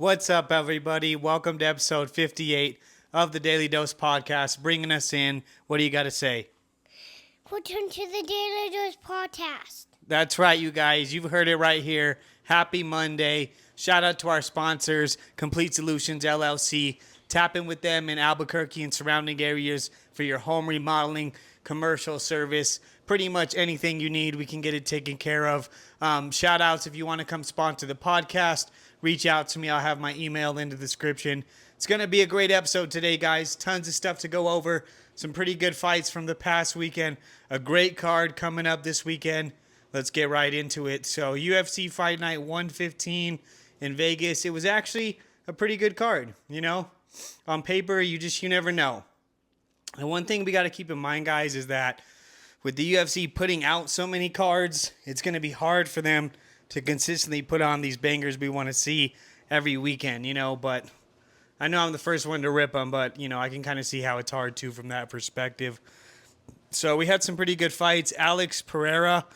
What's up, everybody? Welcome to episode 58 of the Daily Dose podcast. Bringing us in. What do you got to say? Welcome to the Daily Dose podcast. That's right, you guys. You've heard it right here. Happy Monday. Shout out to our sponsors, Complete Solutions LLC. Tap in with them in Albuquerque and surrounding areas for your home remodeling, commercial service, pretty much anything you need, we can get it taken care of. Shout outs if you want to come sponsor the podcast. Reach out to me. I'll have my email in the description. It's going to be a great episode today, guys. Tons of stuff to go over. Some pretty good fights from the past weekend. A great card coming up this weekend. Let's get right into it. So UFC Fight Night 115 in Vegas. It was actually a pretty good card, you know. On paper, you never know. And one thing we got to keep in mind, guys, is that with the UFC putting out so many cards, it's going to be hard for them to consistently put on these bangers we want to see every weekend, you know. But I know I'm the first one to rip them, but, you know, I can kind of see how it's hard, too, from that perspective. So we had some pretty good fights. Alice Pereira.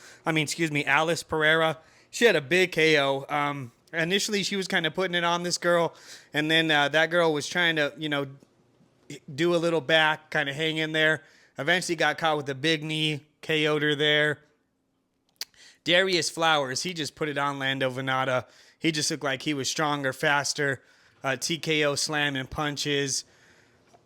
She had a big KO. Initially, she was kind of putting it on this girl, and then that girl was trying to, you know, do a little back, kind of hang in there. Eventually got caught with a big knee, KO'd her there. Darius Flowers, he just put it on Lando Venata. He just looked like he was stronger, faster. TKO slam and punches.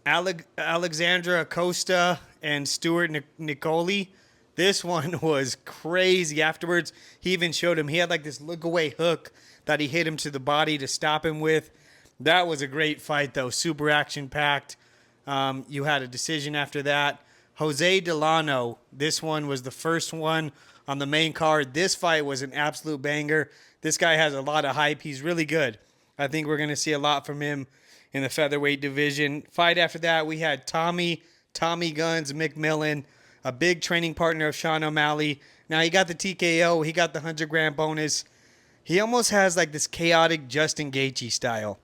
Alexandra Acosta and Stuart Nicoli. This one was crazy. Afterwards, he even showed him. He had like this look-away hook that he hit him to the body to stop him with. That was a great fight, though. Super action-packed. You had a decision after that. Jose Delano, this one was the first one on the main card. This fight was an absolute banger. This guy has a lot of hype. He's really good. I think we're going to see a lot from him in the featherweight division. Fight after that, we had Tommy Guns McMillan, a big training partner of Sean O'Malley. Now, he got the TKO. He got the 100-gram bonus. He almost has like this chaotic Justin Gaethje style.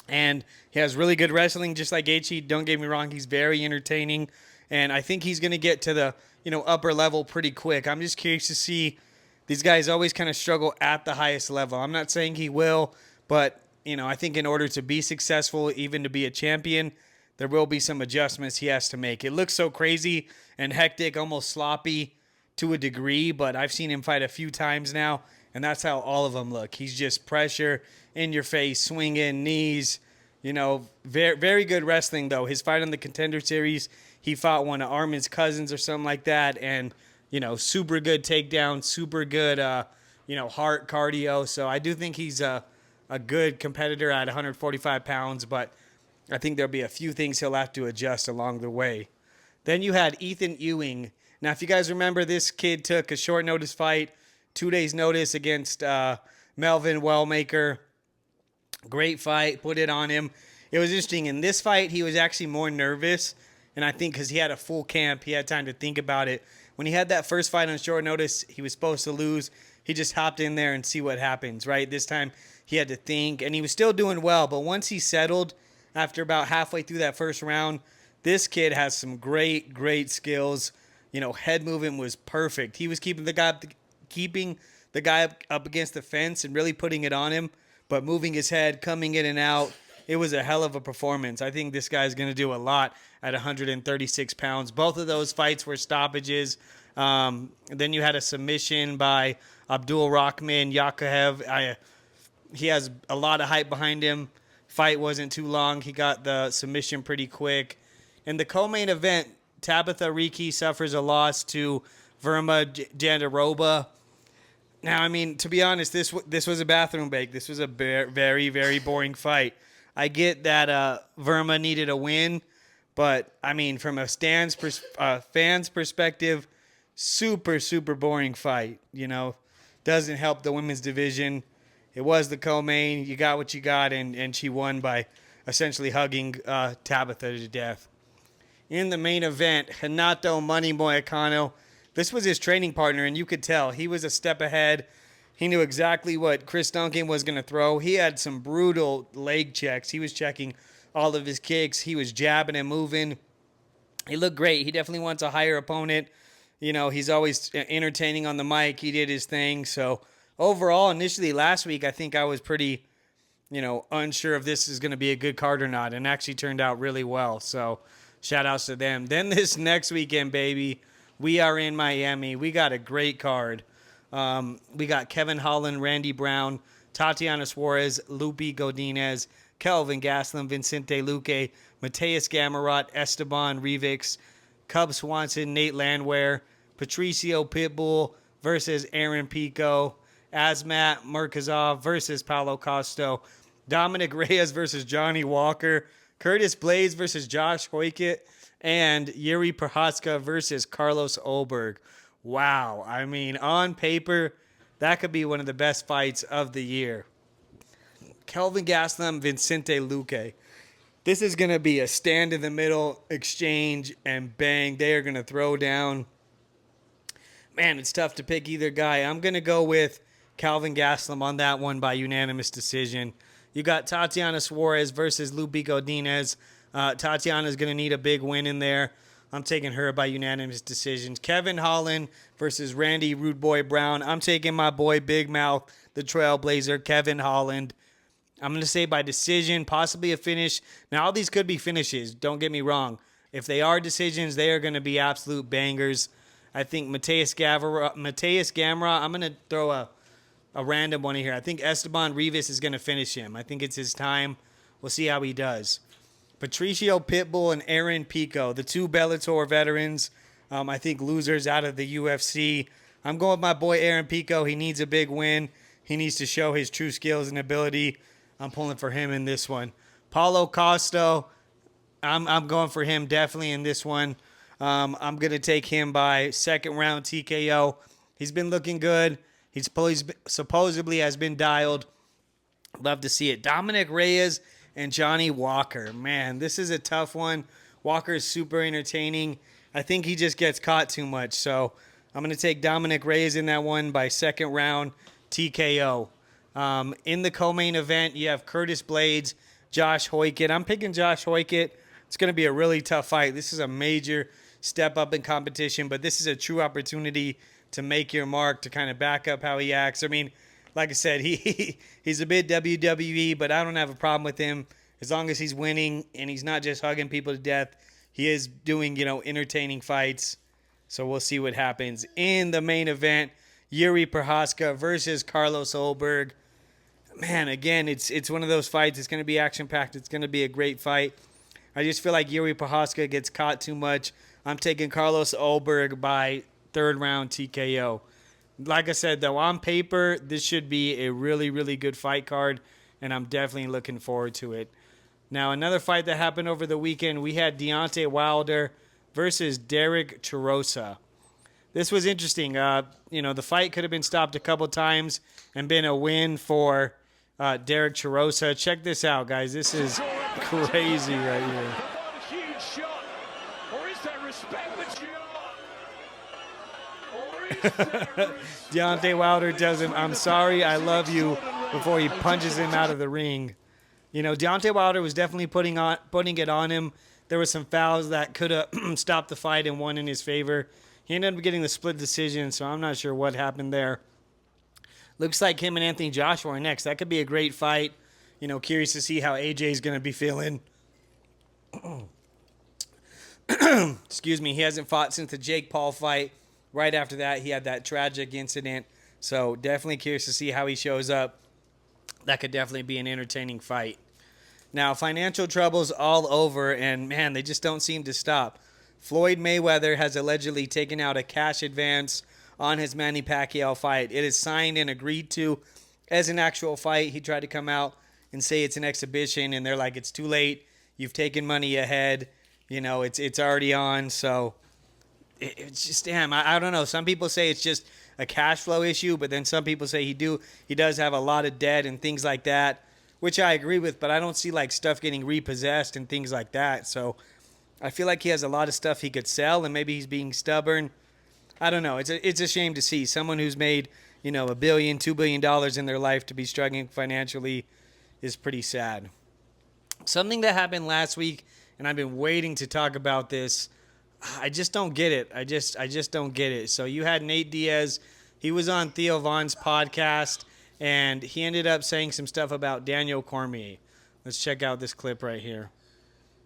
And he has really good wrestling, just like Gaethje. Don't get me wrong, he's very entertaining. And I think he's going to get to the, you know, upper level pretty quick. I'm just curious to see. These guys always kind of struggle at the highest level. I'm not saying he will, but, you know, I think in order to be successful, even to be a champion, there will be some adjustments he has to make. It looks so crazy and hectic, almost sloppy to a degree, but I've seen him fight a few times now, and that's how all of them look. He's just pressure, in your face, swinging, knees. You know, very, very good wrestling, though. His fight on the Contender Series, he fought one of Armin's cousins or something like that, and, you know, super good takedown, super good, heart cardio. So I do think he's a good competitor at 145 pounds, but I think there'll be a few things he'll have to adjust along the way. Then you had Ethan Ewing. Now, if you guys remember, this kid took a short notice fight, 2 days notice against Melvin Wellmaker. Great fight, put it on him. It was interesting. In this fight, he was actually more nervous, and I think because he had a full camp, he had time to think about it. When he had that first fight on short notice, he was supposed to lose. He just hopped in there and see what happens, right? This time, he had to think, and he was still doing well, but once he settled after about halfway through that first round, this kid has some great, great skills. You know, head movement was perfect. He was keeping the guy up against the fence and really putting it on him, but moving his head, coming in and out. It was a hell of a performance. I think this guy's going to do a lot at 136 pounds. Both of those fights were stoppages. Then you had a submission by Abdul Rahman Yakayev. He has a lot of hype behind him. Fight wasn't too long. He got the submission pretty quick. In the co-main event, Tabitha Ricci suffers a loss to Verma Jandiroba. Now, I mean, to be honest, this was a bathroom break. This was a very, very boring fight. I get that Verma needed a win, but, I mean, from a fan's perspective, super, super boring fight, you know. Doesn't help the women's division. It was the co-main. You got what you got, and she won by essentially hugging Tabitha to death. In the main event, Renato Money Moicano. This was his training partner, and you could tell he was a step ahead. He knew exactly what Chris Duncan was going to throw. He had some brutal leg checks. He was checking all of his kicks. He was jabbing and moving. He looked great. He definitely wants a higher opponent. You know, he's always entertaining on the mic. He did his thing. So overall, initially last week, I think I was pretty unsure if this is going to be a good card or not, and actually turned out really well. So shout outs to them. Then this next weekend, baby, we are in Miami. We got a great card. We got Kevin Holland, Randy Brown, Tatiana Suarez, Lupi Godinez, Kelvin Gastelum, Vicente Luque, Mateus Gamrot, Esteban Rivix, Cub Swanson, Nate Landwehr, Patricio Pitbull versus Aaron Pico, Asmat Murkazov versus Paulo Costo, Dominic Reyes versus Johnny Walker, Curtis Blades versus Josh Hoykett, and Yuri Prohaska versus Carlos Olberg. Wow. I mean, on paper, that could be one of the best fights of the year. Kelvin Gastelum, Vicente Luque. This is going to be a stand-in-the-middle exchange, and bang, they are going to throw down. Man, it's tough to pick either guy. I'm going to go with Kelvin Gastelum on that one by unanimous decision. You got Tatiana Suarez versus Lupi Godinez. Tatiana's going to need a big win in there. I'm taking her by unanimous decisions. Kevin Holland versus Randy Rude Boy Brown. I'm taking my boy Big Mouth, the Trailblazer, Kevin Holland. I'm going to say by decision, possibly a finish. Now, all these could be finishes. Don't get me wrong. If they are decisions, they are going to be absolute bangers. I think Mateus Gamrot, I'm going to throw a random one here. I think Esteban Rivas is going to finish him. I think it's his time. We'll see how he does. Patricio Pitbull and Aaron Pico, the two Bellator veterans. I think losers out of the UFC. I'm going with my boy Aaron Pico. He needs a big win. He needs to show his true skills and ability. I'm pulling for him in this one. Paulo Costo, I'm going for him definitely in this one. I'm going to take him by second round TKO. He's been looking good. He's supposedly has been dialed. Love to see it. Dominic Reyes and Johnny Walker. Man, this is a tough one. Walker is super entertaining. I think he just gets caught too much. So I'm going to take Dominic Reyes in that one by second round TKO. In the co-main event, you have Curtis Blades, Josh Hoykett. I'm picking Josh Hoykett. It's going to be a really tough fight. This is a major step up in competition, but this is a true opportunity to make your mark, to kind of back up how he acts. I mean, like I said, he's a bit WWE, but I don't have a problem with him as long as he's winning and he's not just hugging people to death. He is doing, entertaining fights. So we'll see what happens. In the main event, Yuri Prohaska versus Carlos Olberg. Man, again, it's one of those fights. It's going to be action-packed. It's going to be a great fight. I just feel like Yuri Prohaska gets caught too much. I'm taking Carlos Olberg by third round TKO. Like I said, though, on paper, this should be a really, really good fight card, and I'm definitely looking forward to it. Now, another fight that happened over the weekend, we had Deontay Wilder versus Derek Chirosa. This was interesting. The fight could have been stopped a couple times and been a win for Derek Chirosa. Check this out, guys. This is crazy right here. Deontay Wilder tells him, "I'm sorry, I love you," before he punches him out of the ring. Deontay Wilder was definitely putting it on him. There were some fouls that could have stopped the fight and won in his favor. He ended up getting the split decision, so I'm not sure what happened there. Looks like him and Anthony Joshua are next. That could be a great fight. Curious to see how AJ is going to be feeling. Excuse me. He hasn't fought since the Jake Paul fight. Right after that, he had that tragic incident. So definitely curious to see how he shows up. That could definitely be an entertaining fight. Now, financial troubles all over, and man, they just don't seem to stop. Floyd Mayweather has allegedly taken out a cash advance on his Manny Pacquiao fight. It is signed and agreed to as an actual fight. He tried to come out and say it's an exhibition, and they're like, it's too late. You've taken money ahead. It's already on. So it's just, damn, I don't know. Some people say it's just a cash flow issue, but then some people say he does have a lot of debt and things like that, which I agree with, but I don't see like stuff getting repossessed and things like that. So I feel like he has a lot of stuff he could sell, and maybe he's being stubborn. I don't know. It's a shame to see someone who's made, $1 billion, $2 billion in their life to be struggling financially is pretty sad. Something that happened last week, and I've been waiting to talk about this. I just don't get it. I just don't get it. So you had Nate Diaz. He was on Theo Von's podcast, and he ended up saying some stuff about Daniel Cormier. Let's check out this clip right here.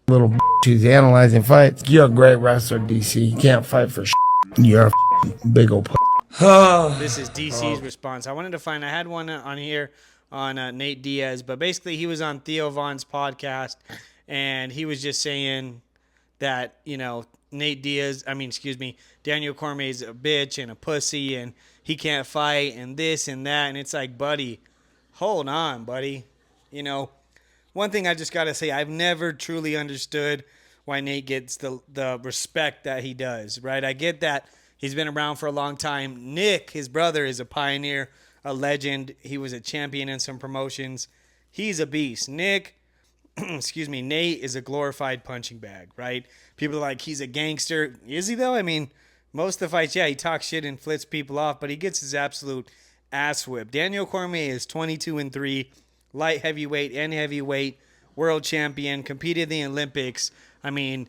Little he's analyzing fights. You're a great wrestler, DC. You can't fight for You're a big old This is DC's response. I had one on here on Nate Diaz, but basically he was on Theo Von's podcast, and he was just saying that, Daniel Cormier's a bitch and a pussy, and he can't fight, and this and that, and it's like, buddy, hold on, buddy. One thing I just got to say, I've never truly understood why Nate gets the respect that he does, right? I get that he's been around for a long time. Nick, his brother, is a pioneer, a legend. He was a champion in some promotions. He's a beast. Nate is a glorified punching bag, right? People are like, he's a gangster. Is he, though? I mean, most of the fights, yeah, he talks shit and flips people off, but he gets his absolute ass whipped. Daniel Cormier is 22-3. Light heavyweight and heavyweight, world champion, competed in the Olympics. I mean,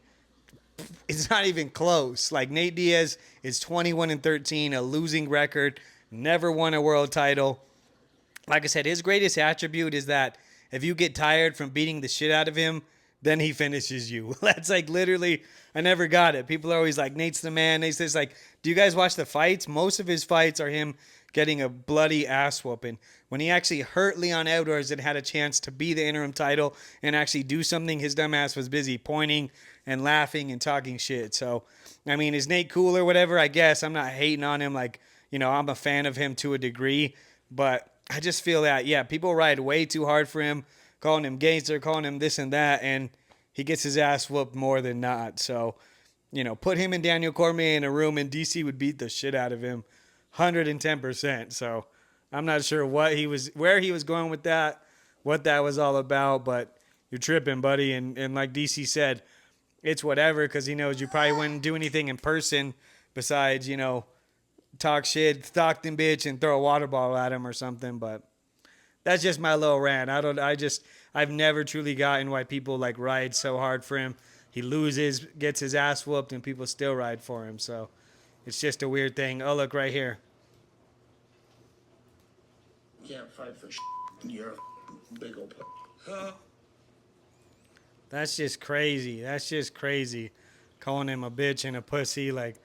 it's not even close. Like, Nate Diaz is 21-13, a losing record, never won a world title. Like I said, his greatest attribute is that if you get tired from beating the shit out of him, then he finishes you. That's like literally, I never got it. People are always like, Nate's the man. Nate's this. Like, do you guys watch the fights? Most of his fights are him getting a bloody ass whooping. When he actually hurt Leon Edwards and had a chance to be the interim title and actually do something, his dumb ass was busy pointing and laughing and talking shit. So, I mean, is Nate cool or whatever? I guess. I'm not hating on him. Like, I'm a fan of him to a degree. But I just feel that, yeah, people ride way too hard for him, calling him gangster, calling him this and that, and he gets his ass whooped more than not. So, put him and Daniel Cormier in a room and DC would beat the shit out of him 110%. So I'm not sure where he was going with that, what that was all about, but you're tripping, buddy. And like DC said, it's whatever, because he knows you probably wouldn't do anything in person besides, talk shit, Stockton bitch, and throw a water bottle at him or something. But that's just my little rant. I've never truly gotten why people like ride so hard for him. He loses, gets his ass whooped, and people still ride for him. So it's just a weird thing. Oh, look right here. can't fight for You're a big old That's just crazy. Calling him a bitch and a pussy. Like,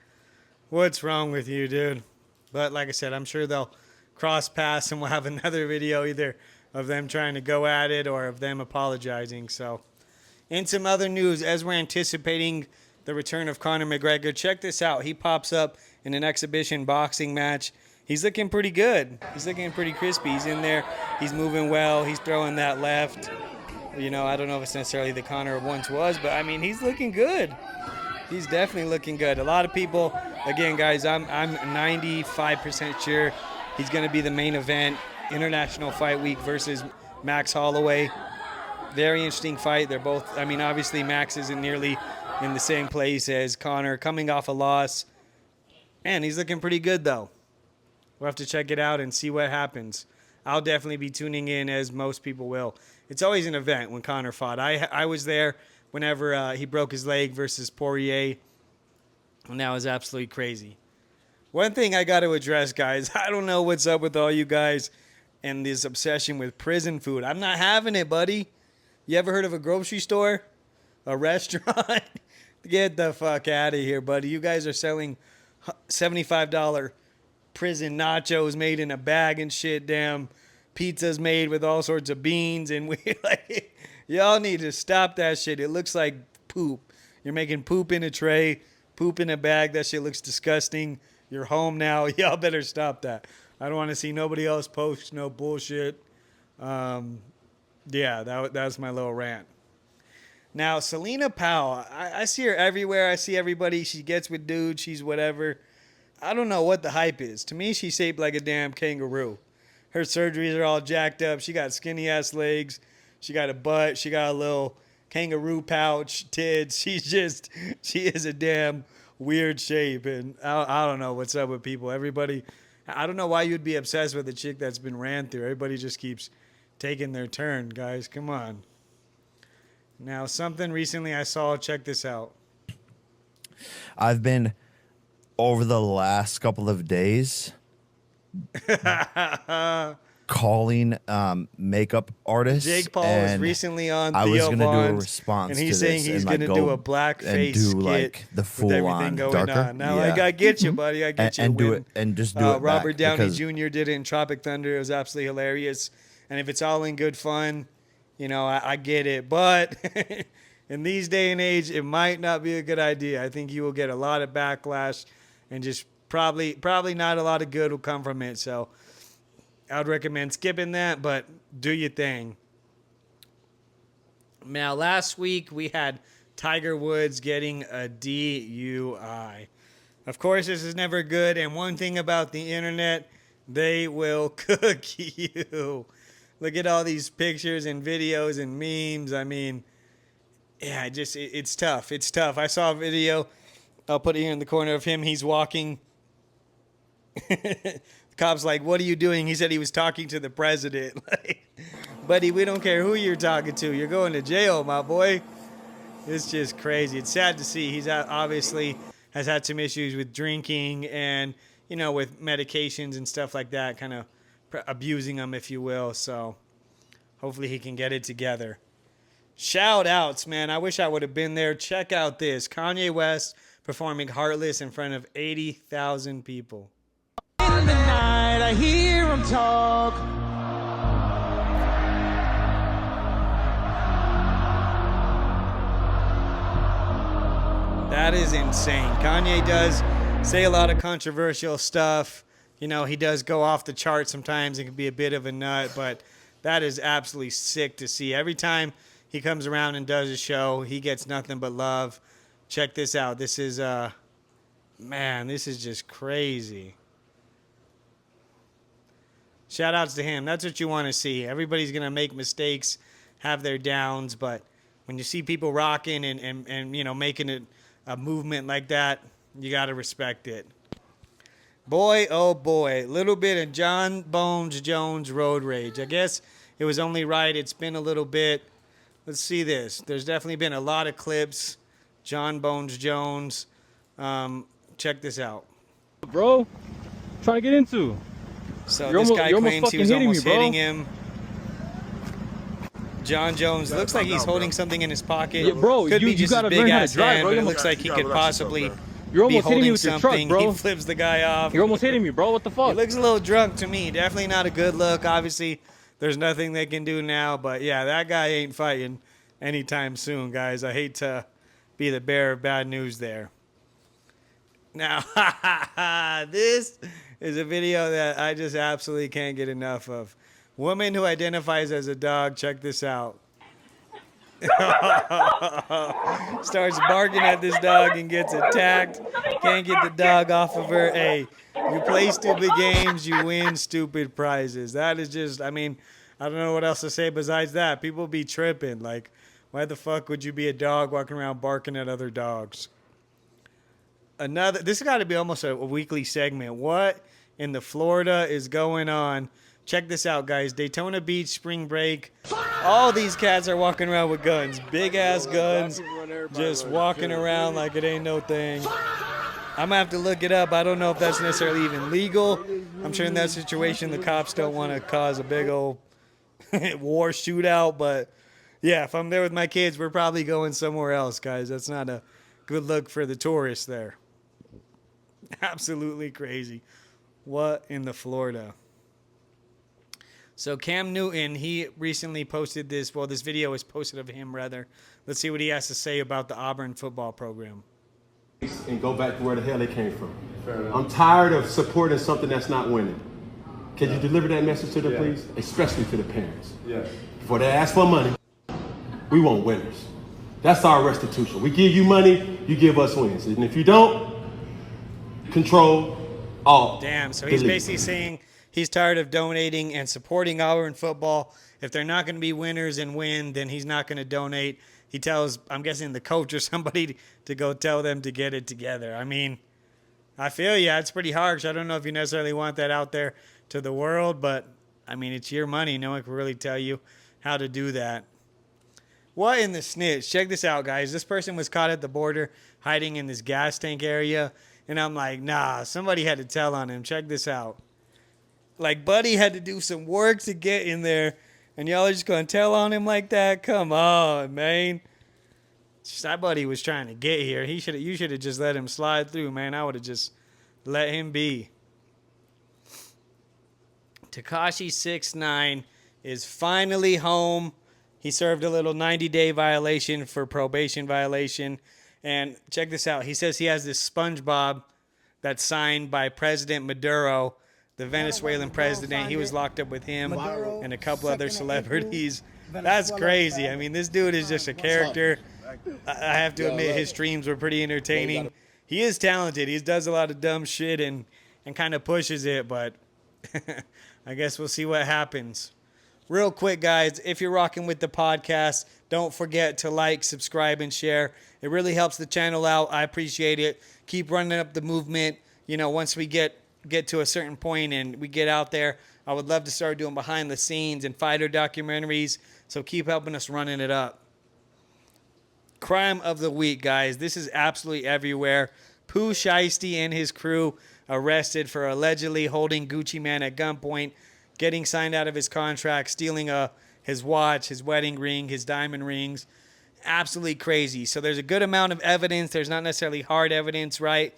what's wrong with you, dude? But like I said, I'm sure they'll cross paths and we'll have another video either of them trying to go at it or of them apologizing. So, in some other news, as we're anticipating the return of Conor McGregor, check this out. He pops up in an exhibition boxing match. He's looking pretty good. He's looking pretty crispy. He's in there. He's moving well. He's throwing that left. I don't know if it's necessarily the Conor once was, but I mean, he's looking good. He's definitely looking good. A lot of people, again, guys, I'm 95% sure he's going to be the main event, International Fight Week versus Max Holloway. Very interesting fight. They're both, obviously Max isn't nearly in the same place as Conor, coming off a loss. Man, he's looking pretty good, though. We'll have to check it out and see what happens. I'll definitely be tuning in, as most people will. It's always an event when Conor fought. I was there whenever he broke his leg versus Poirier, and that was absolutely crazy. One thing I got to address, guys, I don't know what's up with all you guys and this obsession with prison food. I'm not having it, buddy. You ever heard of a grocery store? A restaurant? Get the fuck out of here, buddy. You guys are selling $75 prison nachos made in a bag and shit. Damn, pizzas made with all sorts of beans, and we like, y'all need to stop that shit. It looks like poop. You're making poop in a tray, poop in a bag. That shit looks disgusting. You're home now. Y'all better stop that. I don't want to see nobody else post no bullshit. Yeah, that's my little rant. Now, Celina Powell, I see her everywhere. I see everybody. She gets with dudes. She's whatever. I don't know what the hype is. To me, she's shaped like a damn kangaroo. Her surgeries are all jacked up. She got skinny-ass legs. She got a butt. She got a little kangaroo pouch, tits. She is a damn weird shape. And I don't know what's up with people. Everybody, I don't know why you'd be obsessed with a chick that's been ran through. Everybody just keeps taking their turn, guys. Come on. Now, something recently I saw, check this out. I've been, over the last couple of days, calling makeup artists. Jake Paul was and recently on I was Theo gonna do a Von's, response and to he's saying this he's and, going like, to do go a blackface and do skit like the with full everything on going darker. on. Now, Yeah. I get you, buddy. I get you. And do When, it and just do it Robert back, Downey because Jr. did it in Tropic Thunder. It was absolutely hilarious. And if it's all in good fun, you know, I get it. But in these day and age, it might not be a good idea. I think you will get a lot of backlash, and just probably not a lot of good will come from it. So I'd recommend skipping that, but do your thing. Now, last week we had Tiger Woods getting a DUI. Of course, this is never good. And one thing about the internet, they will cook you. Look at all these pictures and videos and memes. I mean, yeah, it's tough. It's tough. I saw a video. I'll put it here in the corner of him. He's walking. The cop's like, "What are you doing?" He said he was talking to the president. Like, buddy, we don't care who you're talking to. You're going to jail, my boy. It's just crazy. It's sad to see. He's obviously has had some issues with drinking and, you know, with medications and stuff like that, kind of abusing them, if you will. So hopefully he can get it together. Shout outs, man. I wish I would have been there. Check out this. Kanye West performing Heartless in front of 80,000 people. In the night, I hear him talk. That is insane. Kanye does say a lot of controversial stuff. You know, he does go off the chart sometimes. It can be a bit of a nut, but that is absolutely sick to see. Every time he comes around and does a show, he gets nothing but love. Check this out. This is, man, this is just crazy. Shout outs to him. That's what you want to see. Everybody's going to make mistakes, have their downs, but when you see people rocking and you know, making it a movement like that, you got to respect it. Boy, oh boy, little bit of Jon Bones Jones road rage. I guess it was only right. It's been a little bit. Let's see this. There's definitely been a lot of clips. Jon Bones Jones. Check this out. Bro, trying to get into. So You're this almost- guy you're almost claims he was fucking hitting almost me, bro. hitting him. Jon Jones looks like he's holding something in his pocket. Yeah, bro, Could you- be you just gotta his big learn how to ass drive, hand, bro. but You it almost- looks like he you could gotta relax possibly yourself, You're be almost hitting me holding with your truck, something. bro. He flips the guy off. You're almost hitting me, bro. What the He fuck? looks a little drunk to me. Definitely not a good look. Obviously, there's nothing they can do now. But yeah, that guy ain't fighting anytime soon, guys. I hate to be the bearer of bad news there. Now, this is a video that I just absolutely can't get enough of. Woman who identifies as a dog. Check this out. Starts barking at this dog and gets attacked. Can't get the dog off of her. Hey, you play stupid games, you win stupid prizes. That is just, I mean, I don't know what else to say besides that. People be tripping. Like, why the fuck would you be a dog walking around barking at other dogs? This has got to be almost a weekly segment. What in the Florida is going on? Check this out, guys. Daytona Beach, spring break. All these cats are walking around with guns. Big ass guns. Just walking around like it ain't no thing. I'm going to have to look it up. I don't know if that's necessarily even legal. I'm sure in that situation the cops don't want to cause a big old war shootout. But yeah, if I'm there with my kids, we're probably going somewhere else, guys. That's not a good look for the tourists there. Absolutely crazy. What in the Florida? So Cam Newton, he recently posted this. Well, this video was posted of him, rather. Let's see what he has to say about the Auburn football program. And go back to where the hell they came from. I'm tired of supporting something that's not winning. Can you deliver that message to them, please? Especially to the parents. Before they ask for money, we want winners. That's our restitution. We give you money, you give us wins. And if you don't, control all. Damn, so he's basically saying he's tired of donating and supporting Auburn football. If they're not going to be winners and win, then he's not going to donate. He tells, I'm guessing, the coach or somebody to go tell them to get it together. I mean, I feel you. It's pretty harsh. I don't know if you necessarily want that out there to the world, but, I mean, it's your money. No one can really tell you how to do that. What in the snitch? Check this out, guys. This person was caught at the border hiding in this gas tank area, and I'm like, nah, somebody had to tell on him. Check this out. Like, Buddy had to do some work to get in there, and y'all are just going to tell on him like that? Come on, man. That Buddy was trying to get here. You should have just let him slide through, man. I would have just let him be. Tekashi 6ix9ine is finally home. He served a little 90-day violation for probation violation. And check this out. He says he has this SpongeBob that's signed by President Maduro, the Venezuelan president. He was locked up with him and a couple other celebrities. That's crazy. I mean, this dude is just a character. I have to admit, his streams were pretty entertaining. He is talented. He does a lot of dumb shit and kind of pushes it, but I guess we'll see what happens. Real quick, guys, if you're rocking with the podcast, don't forget to like, subscribe, and share. It really helps the channel out. I appreciate it. Keep running up the movement. You know, once we get to a certain point and we get out there, I would love to start doing behind the scenes and fighter documentaries. So keep helping us running it up. Crime of the week, guys. This is absolutely everywhere. Pooh Shiesty and his crew arrested for allegedly holding Gucci Mane at gunpoint, getting signed out of his contract, stealing his watch, his wedding ring, his diamond rings. Absolutely crazy. So there's a good amount of evidence. There's not necessarily hard evidence, right?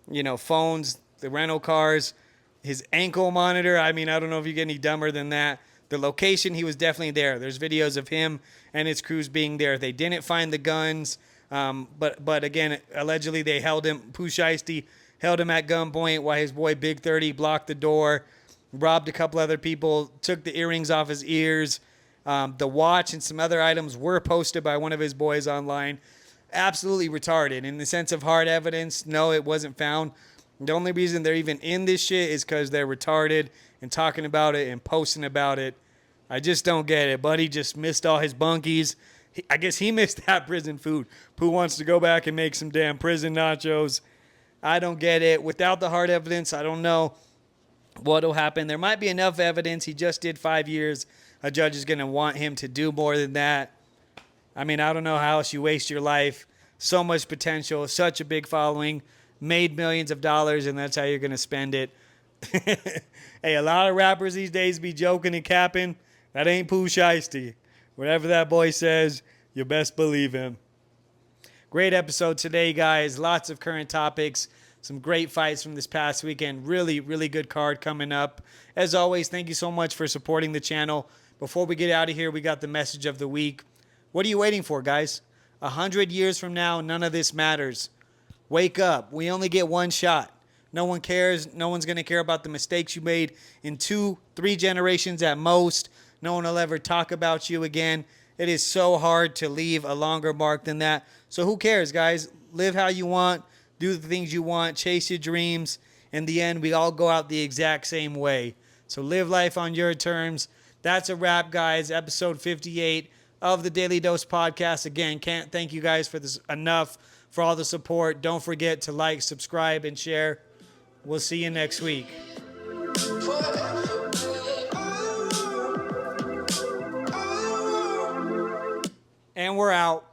You know, phones, the rental cars, his ankle monitor. I mean, I don't know if you get any dumber than that. The location, he was definitely there. There's videos of him and his crews being there. They didn't find the guns, but again, allegedly they held him. Pooh Shiesty held him at gunpoint while his boy Big 30 blocked the door, robbed a couple other people, took the earrings off his ears. The watch and some other items were posted by one of his boys online. Absolutely retarded. In the sense of hard evidence, no, it wasn't found. The only reason they're even in this shit is because they're retarded and talking about it and posting about it. I just don't get it. Buddy just missed all his bunkies. I guess he missed that prison food. Pooh wants to go back and make some damn prison nachos. I don't get it. Without the hard evidence, I don't know what'll happen. There might be enough evidence. He just did 5 years. A judge is going to want him to do more than that. I mean, I don't know how else you waste your life. So much potential, such a big following, made millions of dollars, and that's how you're going to spend it. Hey, a lot of rappers these days be joking and capping. That ain't Pooh Shiesty. Whatever that boy says, you best believe him. Great episode today, guys. Lots of current topics. Some great fights from this past weekend. Really, really good card coming up. As always, thank you so much for supporting the channel. Before we get out of here, we got the message of the week. What are you waiting for, guys? 100 years from now, none of this matters. Wake up. We only get one shot. No one cares. No one's going to care about the mistakes you made in 2-3 generations at most. No one will ever talk about you again. It is so hard to leave a longer mark than that. So who cares, guys? Live how you want. Do the things you want. Chase your dreams. In the end, we all go out the exact same way. So live life on your terms. That's a wrap, guys. Episode 58 of the Daily Dose Podcast. Again, can't thank you guys for this enough, for all the support. Don't forget to like, subscribe, and share. We'll see you next week. And we're out.